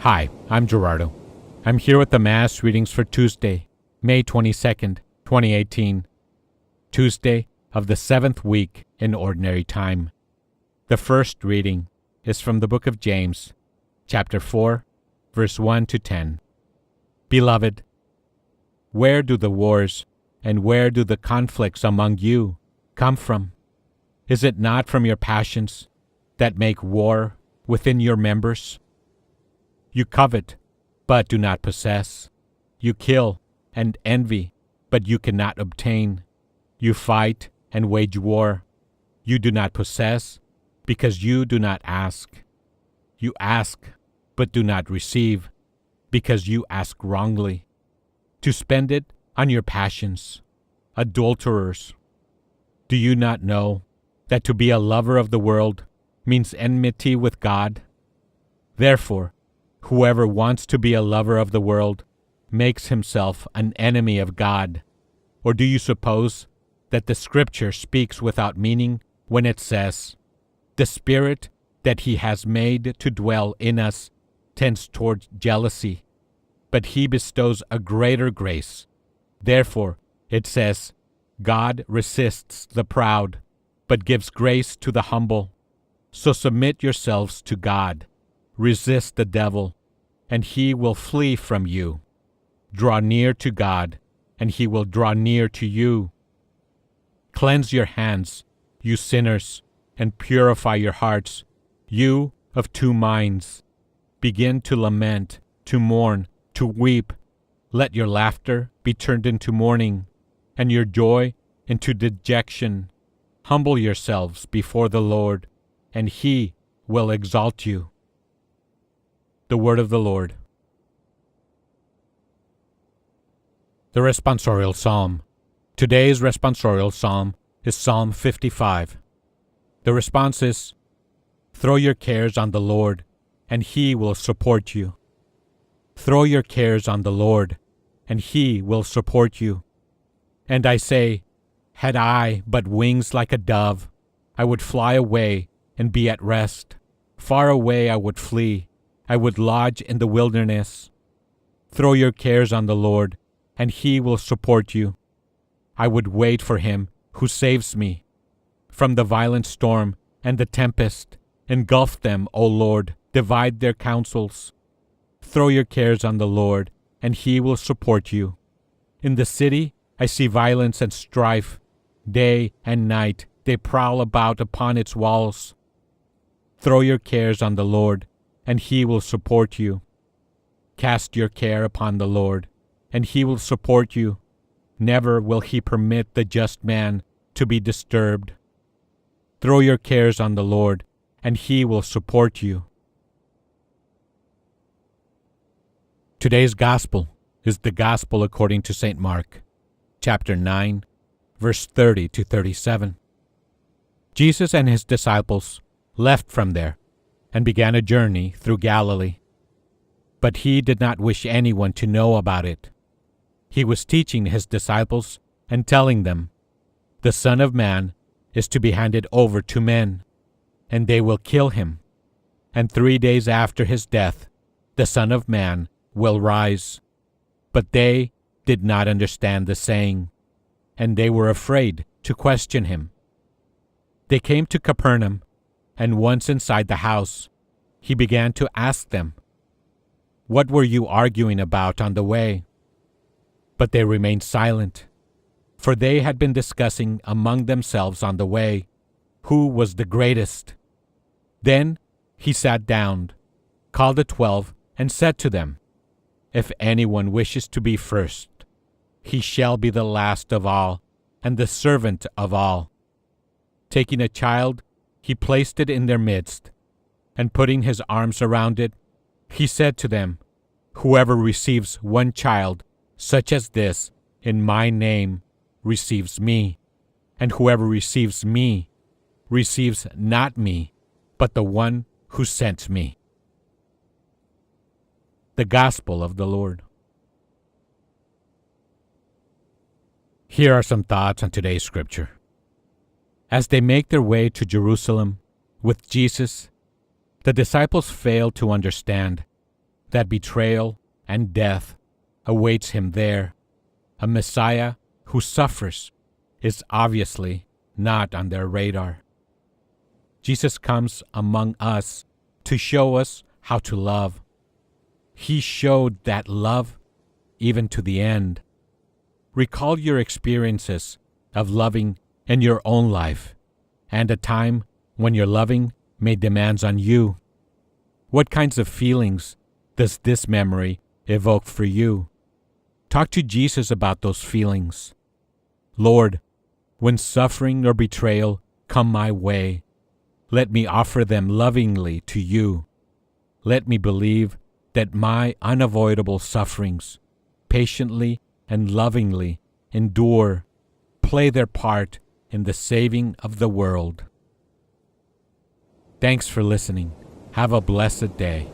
Hi, I'm Gerardo. I'm here with the Mass readings for Tuesday, May 22nd, 2018. Tuesday of the 7th week in Ordinary Time. The first reading is from the book of James, chapter 4, verse 1 to 10. Beloved, where do the wars and where do the conflicts among you come from? Is it not from your passions that make war within your members? You covet, but do not possess. You kill and envy, but you cannot obtain. You fight and wage war. You do not possess, because you do not ask. You ask, but do not receive, because you ask wrongly, to spend it on your passions. Adulterers, do you not know that to be a lover of the world means enmity with God? Therefore, whoever wants to be a lover of the world makes himself an enemy of God. Or do you suppose that the Scripture speaks without meaning when it says, "The Spirit that He has made to dwell in us tends toward jealousy, but He bestows a greater grace"? Therefore, it says, "God resists the proud, but gives grace to the humble." So submit yourselves to God. Resist the devil, and he will flee from you. Draw near to God, and he will draw near to you. Cleanse your hands, you sinners, and purify your hearts, you of two minds. Begin to lament, to mourn, to weep. Let your laughter be turned into mourning, and your joy into dejection. Humble yourselves before the Lord, and He will exalt you. The word of the Lord. The Responsorial Psalm. Today's Responsorial Psalm is Psalm 55. The response is, "Throw your cares on the Lord, and He will support you." Throw your cares on the Lord, and He will support you. And I say, had I but wings like a dove, I would fly away and be at rest. Far away I would flee. I would lodge in the wilderness. Throw your cares on the Lord, and He will support you. I would wait for Him who saves me. From the violent storm and the tempest, engulf them, O Lord, divide their counsels. Throw your cares on the Lord, and He will support you. In the city I see violence and strife. Day and night they prowl about upon its walls. Throw your cares on the Lord, and He will support you. Cast your care upon the Lord, and He will support you. Never will He permit the just man to be disturbed. Throw your cares on the Lord, and He will support you. Today's Gospel is the Gospel according to St. Mark, chapter 9, verse 30 to 37. Jesus and His disciples left from there and began a journey through Galilee. But He did not wish anyone to know about it. He was teaching His disciples and telling them, "The Son of Man is to be handed over to men, and they will kill Him. And 3 days after His death, the Son of Man will rise." But they did not understand the saying, and they were afraid to question Him. They came to Capernaum, and once inside the house, He began to ask them, "What were you arguing about on the way?" But they remained silent, for they had been discussing among themselves on the way who was the greatest. Then He sat down, called the 12, and said to them, "If anyone wishes to be first, he shall be the last of all and the servant of all." Taking a child, He placed it in their midst, and putting His arms around it, He said to them, "Whoever receives one child such as this in my name receives me, and whoever receives me receives not me, but the one who sent me." The Gospel of the Lord. Here are some thoughts on today's scripture. As they make their way to Jerusalem with Jesus, the disciples failed to understand that betrayal and death awaits him there. A Messiah who suffers is obviously not on their radar. Jesus comes among us to show us how to love. He showed that love even to the end. Recall your experiences of loving in your own life and a time when your loving made demands on you. What kinds of feelings does this memory evoke for you? Talk to Jesus about those feelings. Lord, when suffering or betrayal come my way, let me offer them lovingly to you. Let me believe that my unavoidable sufferings patiently and lovingly endure, play their part in the saving of the world. Thanks for listening. Have a blessed day.